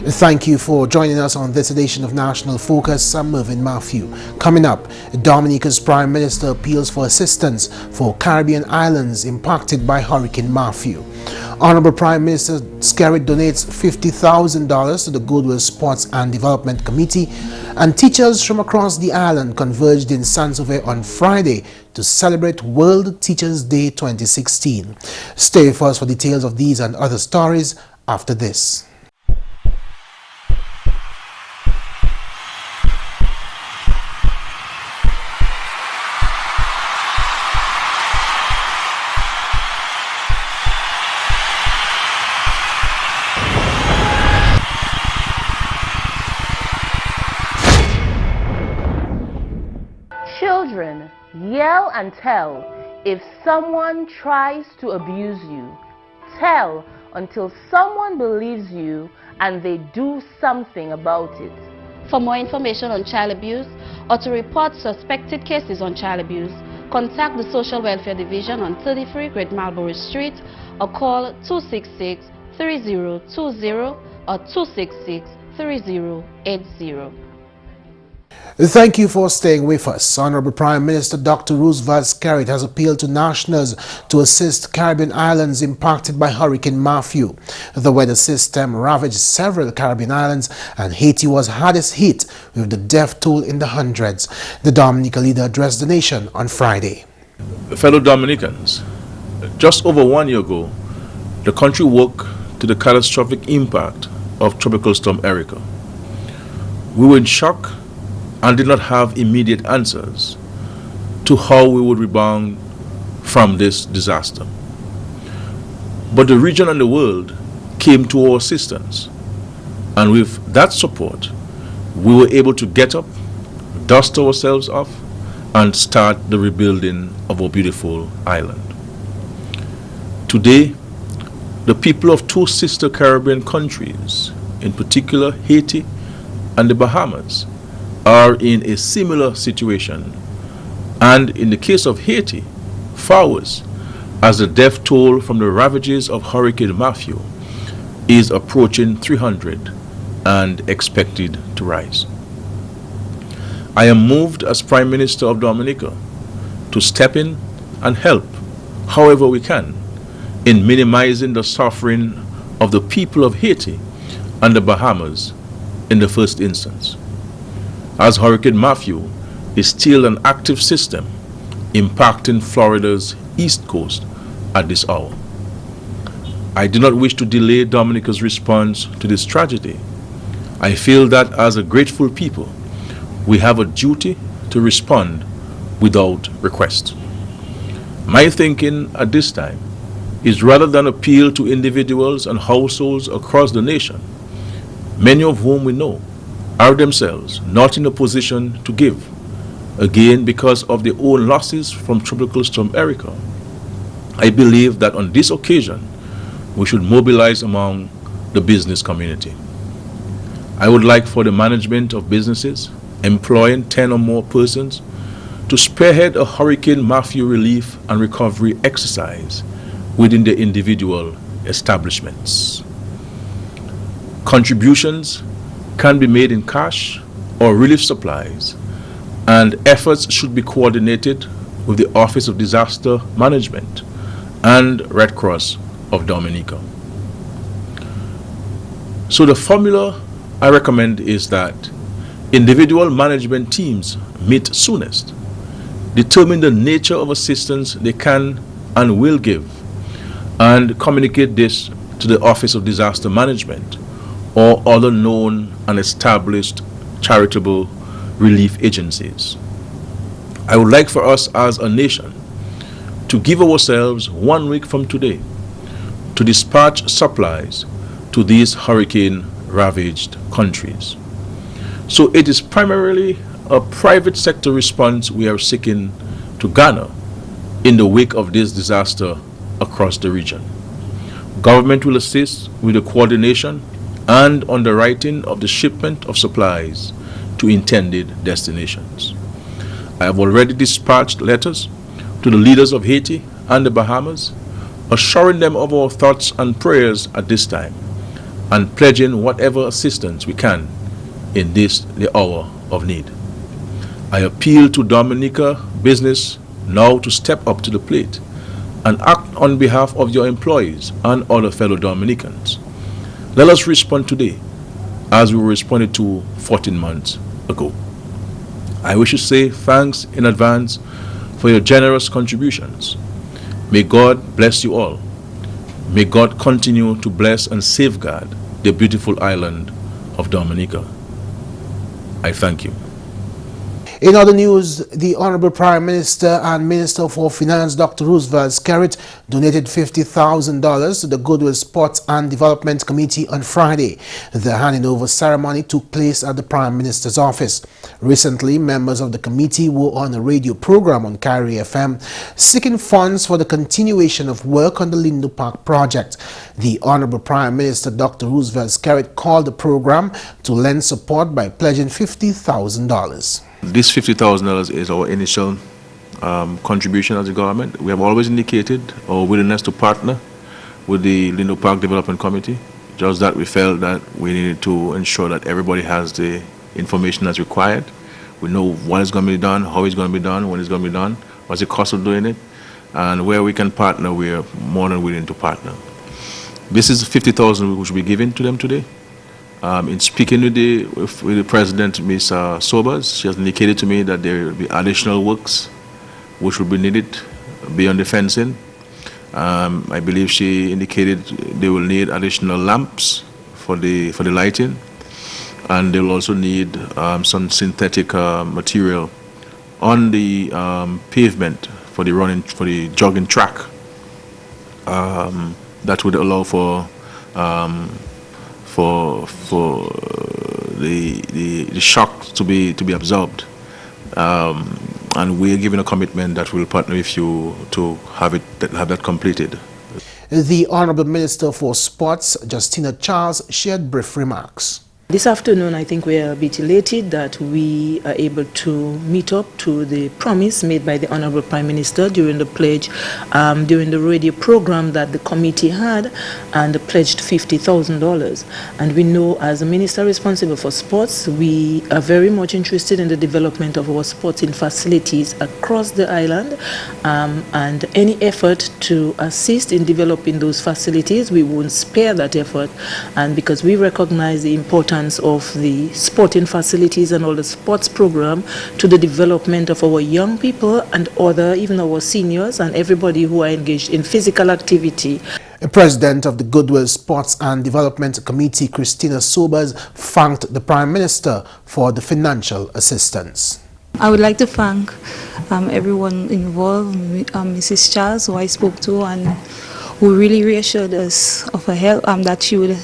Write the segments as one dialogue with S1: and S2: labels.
S1: Thank you for joining us on this edition of National Focus. I'm Mervin. Coming up, Dominica's Prime Minister appeals for assistance for Caribbean islands impacted by Hurricane Matthew. Honorable Prime Minister Skerrit donates $50,000 to the Goodwill Sports and Development Committee, and teachers from across the island converged in Saint-Sauveur on Friday to celebrate World Teachers' Day 2016. Stay with us for details of these and other stories after this.
S2: Children, yell and tell if someone tries to abuse you. Tell until someone believes you and they do something about it.
S3: For more information on child abuse or to report suspected cases on child abuse, contact the Social Welfare Division on 33 Great Marlborough Street or call 266-3020 or 266-3080.
S1: Thank you for staying with us. Honorable Prime Minister Dr. Roosevelt Skerrit has appealed to nationals to assist Caribbean islands impacted by Hurricane Matthew. The weather system ravaged several Caribbean islands and Haiti was hardest hit with the death toll in the hundreds. The Dominica leader addressed the nation on Friday.
S4: Fellow Dominicans, just over 1 year ago, the country woke to the catastrophic impact of Tropical Storm Erica. We were in shock and did not have immediate answers to how we would rebound from this disaster. But the region and the world came to our assistance, and with that support, we were able to get up, dust ourselves off, and start the rebuilding of our beautiful island. Today, the people of two sister Caribbean countries, in particular Haiti and the Bahamas, are in a similar situation, and in the case of Haiti, far worse, as the death toll from the ravages of Hurricane Matthew is approaching 300 and expected to rise. I am moved as Prime Minister of Dominica to step in and help however we can in minimizing the suffering of the people of Haiti and the Bahamas in the first instance, as Hurricane Matthew is still an active system impacting Florida's east coast at this hour. I do not wish to delay Dominica's response to this tragedy. I feel that as a grateful people, we have a duty to respond without request. My thinking at this time is, rather than appeal to individuals and households across the nation, many of whom we know are themselves not in a position to give, again because of their own losses from Tropical Storm Erica, I believe that on this occasion we should mobilize among the business community. I would like for the management of businesses employing 10 or more persons to spearhead a Hurricane Matthew relief and recovery exercise within their individual establishments. Contributions can be made in cash or relief supplies, and efforts should be coordinated with the Office of Disaster Management and Red Cross of Dominica. So the formula I recommend is that individual management teams meet soonest, determine the nature of assistance they can and will give, and communicate this to the Office of Disaster Management or other known and established charitable relief agencies. I would like for us as a nation to give ourselves 1 week from today to dispatch supplies to these hurricane-ravaged countries. So it is primarily a private sector response we are seeking to garner in the wake of this disaster across the region. Government will assist with the coordination and underwriting of the shipment of supplies to intended destinations. I have already dispatched letters to the leaders of Haiti and the Bahamas, assuring them of our thoughts and prayers at this time, and pledging whatever assistance we can in this, the hour of need. I appeal to Dominica business now to step up to the plate and act on behalf of your employees and other fellow Dominicans. Let us respond today as we responded to 14 months ago. I wish to say thanks in advance for your generous contributions. May God bless you all. May God continue to bless and safeguard the beautiful island of Dominica. I thank you.
S1: In other news, the Honorable Prime Minister and Minister for Finance, Dr. Roosevelt Skerrit, donated $50,000 to the Goodwill Sports and Development Committee on Friday. The handing over ceremony took place at the Prime Minister's office. Recently, members of the committee were on a radio program on Kyrie FM seeking funds for the continuation of work on the Lindo Park project. The Honorable Prime Minister, Dr. Roosevelt Skerrit, called the program to lend support by pledging $50,000.
S4: This $50,000 is our initial contribution as a government. We have always indicated our willingness to partner with the Lindo Park Development Committee. Just that we felt that we needed to ensure that everybody has the information that's required. We know what is going to be done, how it's going to be done, when it's going to be done, what's the cost of doing it, and where we can partner, we are more than willing to partner. This is $50,000 which will be given to them today. In speaking with the President, Ms. Sobers, she has indicated to me that there will be additional works which will be needed beyond the fencing. I believe she indicated they will need additional lamps for the lighting, and they will also need some synthetic material on the pavement for the jogging track. That would allow for the shock to be absorbed, and we are giving a commitment that we'll partner with you to have that completed.
S1: The Honorable Minister for Sports, Justina Charles, shared brief remarks.
S5: This afternoon, I think we are a bit elated that we are able to meet up to the promise made by the Honorable Prime Minister during the pledge, during the radio program that the committee had, and pledged $50,000. And we know, as a minister responsible for sports, we are very much interested in the development of our sporting facilities across the island, and any effort to assist in developing those facilities, we won't spare that effort, and because we recognize the importance of the sporting facilities and all the sports program to the development of our young people and even our seniors and everybody who are engaged in physical activity.
S1: The President of the Goodwill Sports and Development Committee, Christina Sobers, thanked the Prime Minister for the financial assistance.
S6: I would like to thank everyone involved, Mrs. Charles, who I spoke to and who really reassured us of her help, that she would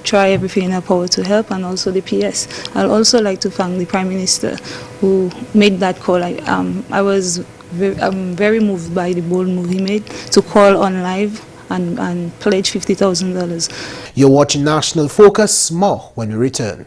S6: try everything in her power to help, and also the PS. I'd also like to thank the Prime Minister who made that call. I was very moved by the bold move he made to call on live and pledge $50,000.
S1: You're watching National Focus. More when we return.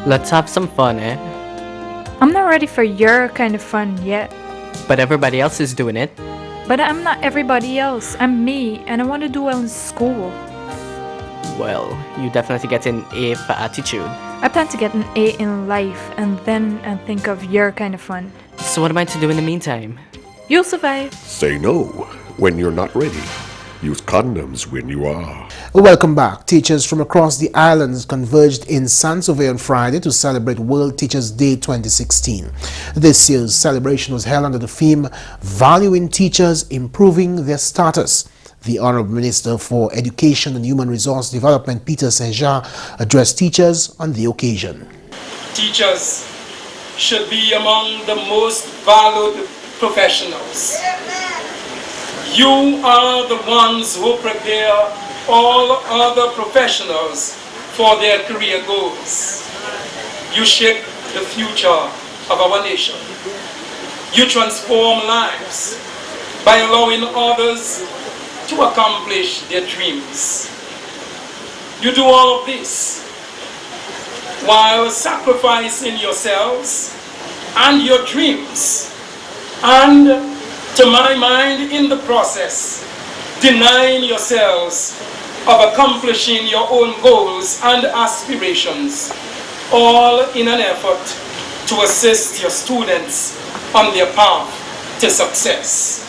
S7: Let's have some fun, eh?
S8: I'm not ready for your kind of fun yet.
S7: But everybody else is doing it.
S8: But I'm not everybody else. I'm me, and I want to do well in school.
S7: Well, you definitely get an A for attitude.
S8: I plan to get an A in life, and then I think of your kind of fun.
S7: So what am I to do in the meantime?
S8: You'll survive.
S9: Say no when you're not ready. Use condoms when you are.
S1: Welcome back. Teachers from across the islands converged in Saint-Sauveur on Friday to celebrate World Teachers Day 2016. This year's celebration was held under the theme, Valuing Teachers, Improving Their Status. The Honorable Minister for Education and Human Resource Development, Peter Saint-Jean, addressed teachers on the occasion.
S10: Teachers should be among the most valued professionals. You are the ones who prepare all other professionals for their career goals. You shape the future of our nation. You transform lives by allowing others to accomplish their dreams. You do all of this while sacrificing yourselves and your dreams, and to my mind, in the process, denying yourselves of accomplishing your own goals and aspirations, all in an effort to assist your students on their path to success.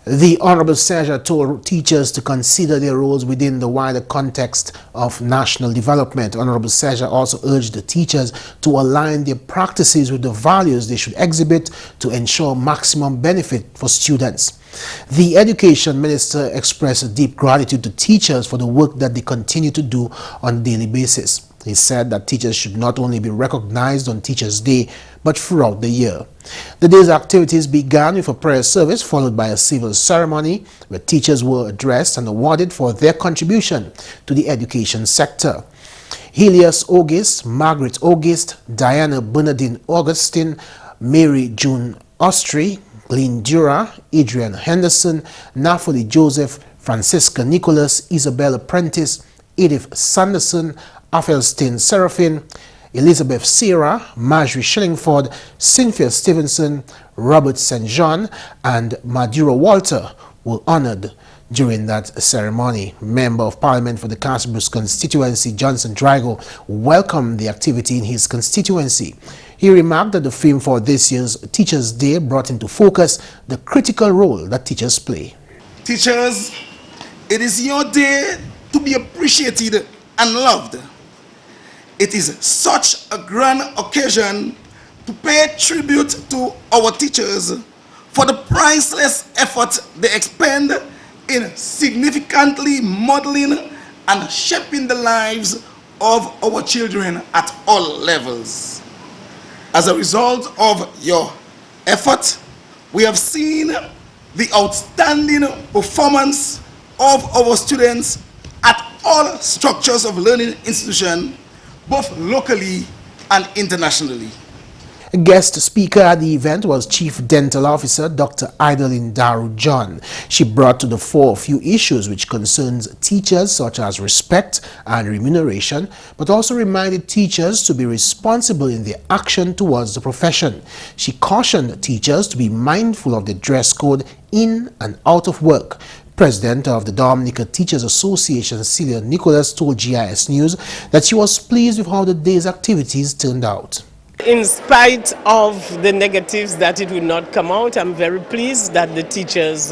S1: The Honorable Senator told teachers to consider their roles within the wider context of national development. Honorable Senator also urged the teachers to align their practices with the values they should exhibit to ensure maximum benefit for students. The Education Minister expressed deep gratitude to teachers for the work that they continue to do on a daily basis. He said that teachers should not only be recognized on Teachers' Day, but throughout the year. The day's activities began with a prayer service followed by a civil ceremony where teachers were addressed and awarded for their contribution to the education sector. Helios August, Margaret August, Diana Bernardine Augustine, Mary June Ostry, Glenn Dura, Adrian Henderson, Naphtali Joseph, Francisca Nicholas, Isabella Prentice, Edith Sanderson, Aphelstin Seraphine, Elizabeth Sarah, Marjorie Shillingford, Cynthia Stevenson, Robert St. John, and Madura Walter were honored during that ceremony. Member of Parliament for the Castlebruce constituency, Johnson Drago, welcomed the activity in his constituency. He remarked that the theme for this year's Teachers' Day brought into focus the critical role that teachers play.
S11: Teachers, it is your day to be appreciated and loved. It is such a grand occasion to pay tribute to our teachers for the priceless effort they expend in significantly modeling and shaping the lives of our children at all levels. As a result of your effort, we have seen the outstanding performance of our students at all structures of learning institutions, both locally and internationally.
S1: A guest speaker at the event was Chief Dental Officer Dr. Idalin Daru John. She brought to the fore a few issues which concerns teachers, such as respect and remuneration, but also reminded teachers to be responsible in their action towards the profession. She cautioned teachers to be mindful of the dress code in and out of work. President of the Dominica Teachers Association, Celia Nicholas, told GIS News that she was pleased with how the day's activities turned out.
S12: In spite of the negatives that it would not come out, I'm very pleased that the teachers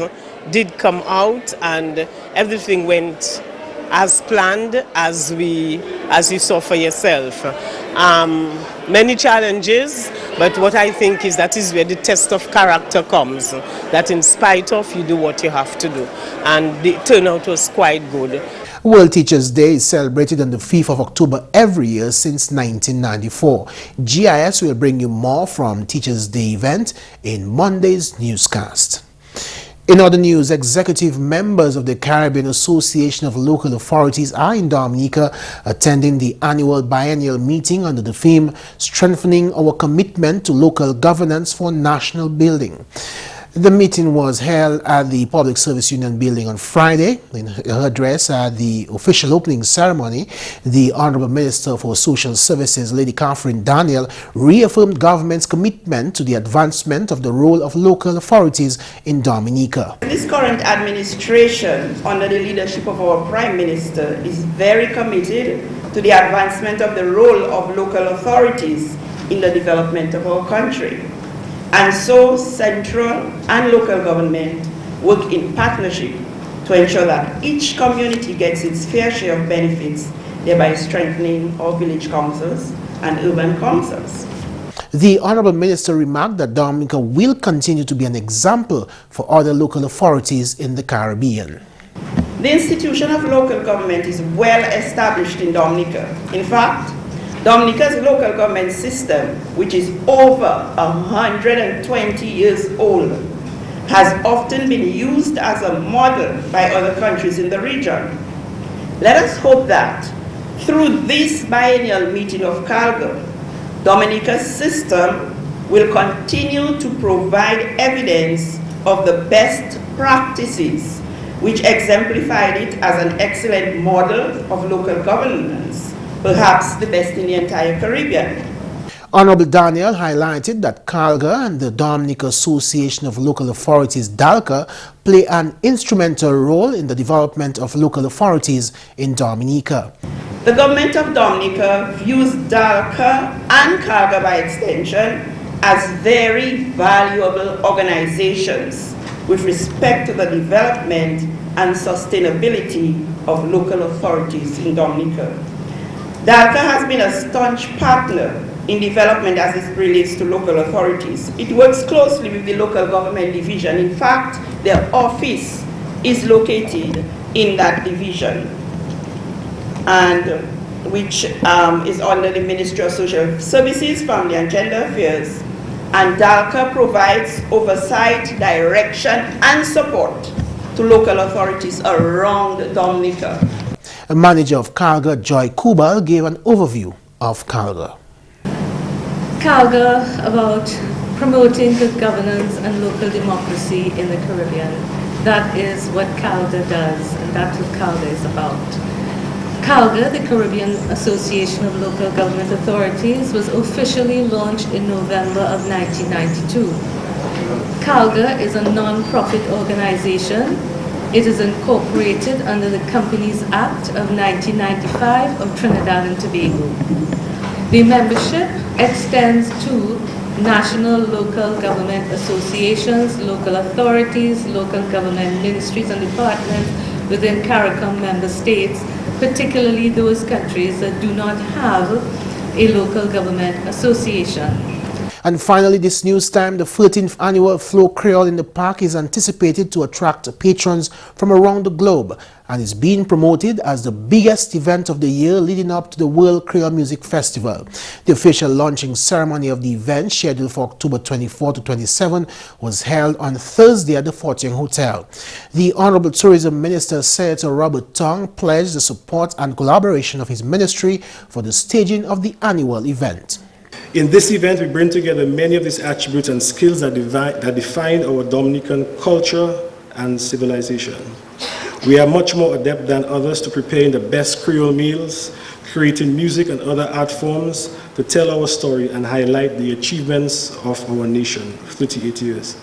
S12: did come out and everything went as planned, as you saw for yourself. Many challenges, but what I think is that is where the test of character comes, that in spite of, you do what you have to do. And the turnout was quite good.
S1: World Teachers' Day is celebrated on the 5th of October every year since 1994. GIS will bring you more from Teachers' Day event in Monday's newscast. In other news, executive members of the Caribbean Association of Local Authorities are in Dominica attending the annual biennial meeting under the theme Strengthening Our Commitment to Local Governance for National Building. The meeting was held at the Public Service Union building on Friday. In her address at the official opening ceremony, the Honorable Minister for Social Services, Lady Catherine Daniel, reaffirmed government's commitment to the advancement of the role of local authorities in Dominica.
S13: This current administration, under the leadership of our Prime Minister, is very committed to the advancement of the role of local authorities in the development of our country. And so central and local government work in partnership to ensure that each community gets its fair share of benefits, thereby strengthening our village councils and urban councils.
S1: The Honorable Minister remarked that Dominica will continue to be an example for other local authorities in the Caribbean.
S13: The institution of local government is well established in Dominica. In fact, Dominica's local government system, which is over 120 years old, has often been used as a model by other countries in the region. Let us hope that through this biennial meeting of Calgary, Dominica's system will continue to provide evidence of the best practices, which exemplified it as an excellent model of local governance, perhaps the best in the entire Caribbean.
S1: Honorable Daniel highlighted that CALGA and the Dominica Association of Local Authorities, DALCA, play an instrumental role in the development of local authorities in Dominica.
S13: The government of Dominica views DALCA and CALGA by extension as very valuable organizations with respect to the development and sustainability of local authorities in Dominica. DALCA has been a staunch partner in development as it relates to local authorities. It works closely with the local government division. In fact, their office is located in that division, and which is under the Ministry of Social Services, Family and Gender Affairs. And DALCA provides oversight, direction, and support to local authorities around Dominica.
S1: A manager of CALGA, Joy Kubal, gave an overview of CALGA.
S14: CALGA about promoting good governance and local democracy in the Caribbean. That is what CALGA does, and that's what CALGA is about. CALGA, the Caribbean Association of Local Government Authorities, was officially launched in November of 1992. CALGA is a non-profit organization. It is incorporated under the Companies Act of 1995 of Trinidad and Tobago. The membership extends to national local government associations, local authorities, local government ministries and departments within CARICOM member states, particularly those countries that do not have a local government association.
S1: And finally, this news time, the 13th annual Flow Creole in the Park is anticipated to attract patrons from around the globe and is being promoted as the biggest event of the year leading up to the World Creole Music Festival. The official launching ceremony of the event, scheduled for October 24 to 27, was held on Thursday at the Fortune Hotel. The Honorable Tourism Minister, Senator Robert Tong, pledged the support and collaboration of his ministry for the staging of the annual event.
S15: In this event, we bring together many of these attributes and skills that define our Dominican culture and civilization. We are much more adept than others to preparing the best Creole meals, creating music and other art forms to tell our story and highlight the achievements of our nation, 38 years.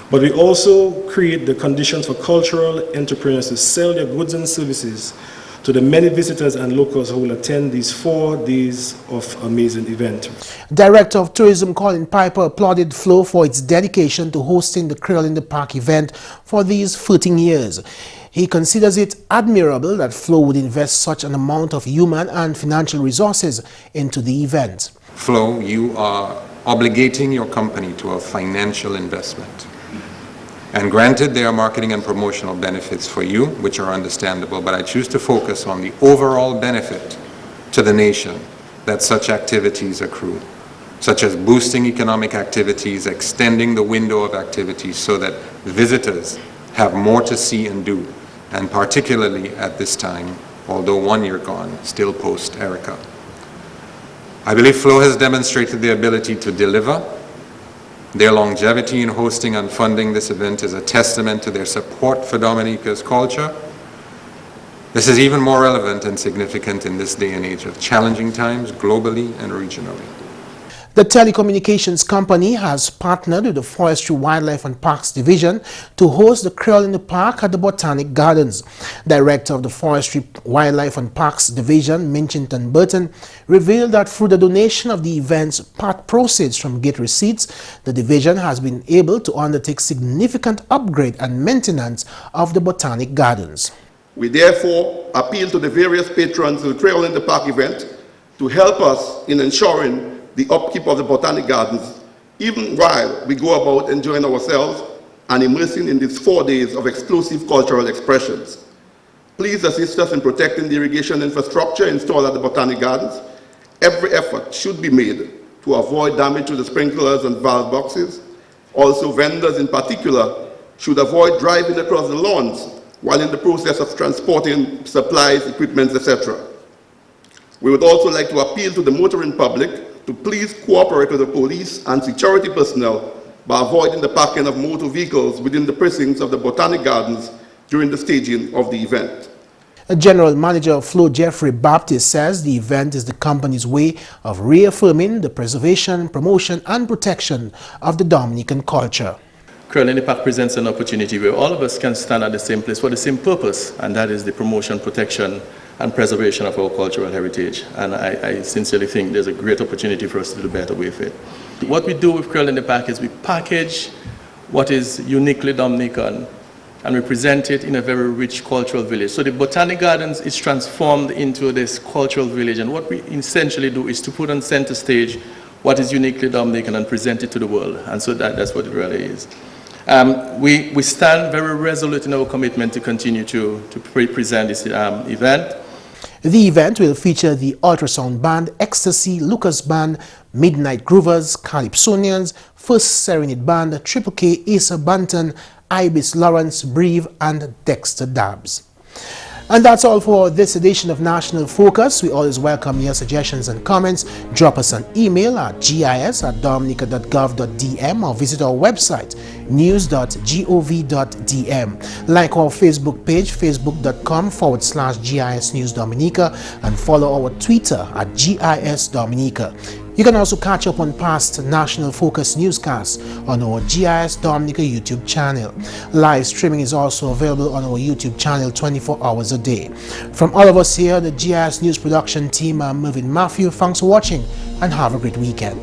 S15: But we also create the conditions for cultural entrepreneurs to sell their goods and services to the many visitors and locals who will attend these 4 days of amazing event.
S1: Director of Tourism Colin Piper applauded Flow for its dedication to hosting the Creole in the Park event for these 14 years. He considers it admirable that Flow would invest such an amount of human and financial resources into the event.
S16: Flow, you are obligating your company to a financial investment. And granted, there are marketing and promotional benefits for you, which are understandable, but I choose to focus on the overall benefit to the nation that such activities accrue, such as boosting economic activities, extending the window of activities so that visitors have more to see and do, and particularly at this time, although 1 year gone, still post-Erica. I believe Flow has demonstrated the ability to deliver. Their longevity in hosting and funding this event is a testament to their support for Dominica's culture. This is even more relevant and significant in this day and age of challenging times globally and regionally.
S1: The telecommunications company has partnered with the Forestry, Wildlife and Parks Division to host the Creole in the Park at the Botanic Gardens. Director of the Forestry, Wildlife and Parks Division, Minchinton Burton, revealed that through the donation of the event's part proceeds from gate receipts, the division has been able to undertake significant upgrade and maintenance of the Botanic Gardens.
S17: We therefore appeal to the various patrons of the Creole in the Park event to help us in ensuring the upkeep of the Botanic Gardens, even while we go about enjoying ourselves and immersing in these 4 days of exclusive cultural expressions. Please assist us in protecting the irrigation infrastructure installed at the Botanic Gardens. Every effort should be made to avoid damage to the sprinklers and valve boxes. Also, vendors in particular should avoid driving across the lawns while in the process of transporting supplies, equipment, etc. We would also like to appeal to the motoring public to please cooperate with the police and security personnel by avoiding the parking of motor vehicles within the precincts of the Botanic Gardens during the staging of the event.
S1: General Manager Flo Jeffrey Baptist says the event is the company's way of reaffirming the preservation, promotion and protection of the Dominican culture.
S18: Curl in the Park presents an opportunity where all of us can stand at the same place for the same purpose, and that is the promotion, protection and preservation of our cultural heritage. And I sincerely think there's a great opportunity for us to do better with it. What we do with Curl in the Park is we package what is uniquely Dominican and we present it in a very rich cultural village. So the Botanic Gardens is transformed into this cultural village, and what we essentially do is to put on center stage what is uniquely Dominican and present it to the world, and so that's what it really is. We stand very resolute in our commitment to continue to present this event.
S1: The event will feature the Ultrasound Band, Ecstasy, Lucas Band, Midnight Groovers, Calypsonians, First Serenade Band, Triple K, Asa Banton, Ibis Lawrence, Breve and Dexter Dabbs. And that's all for this edition of National Focus. We always welcome your suggestions and comments. Drop us an email at gis@dominica.gov.dm or visit our website news.gov.dm. Like our Facebook page, facebook.com/GIS News Dominica, and follow our Twitter at GIS Dominica. You can also catch up on past National Focus newscasts on our GIS Dominica YouTube channel. Live streaming is also available on our YouTube channel 24 hours a day. From all of us here, the GIS News production team, I'm Mervin Matthew. Thanks for watching and have a great weekend.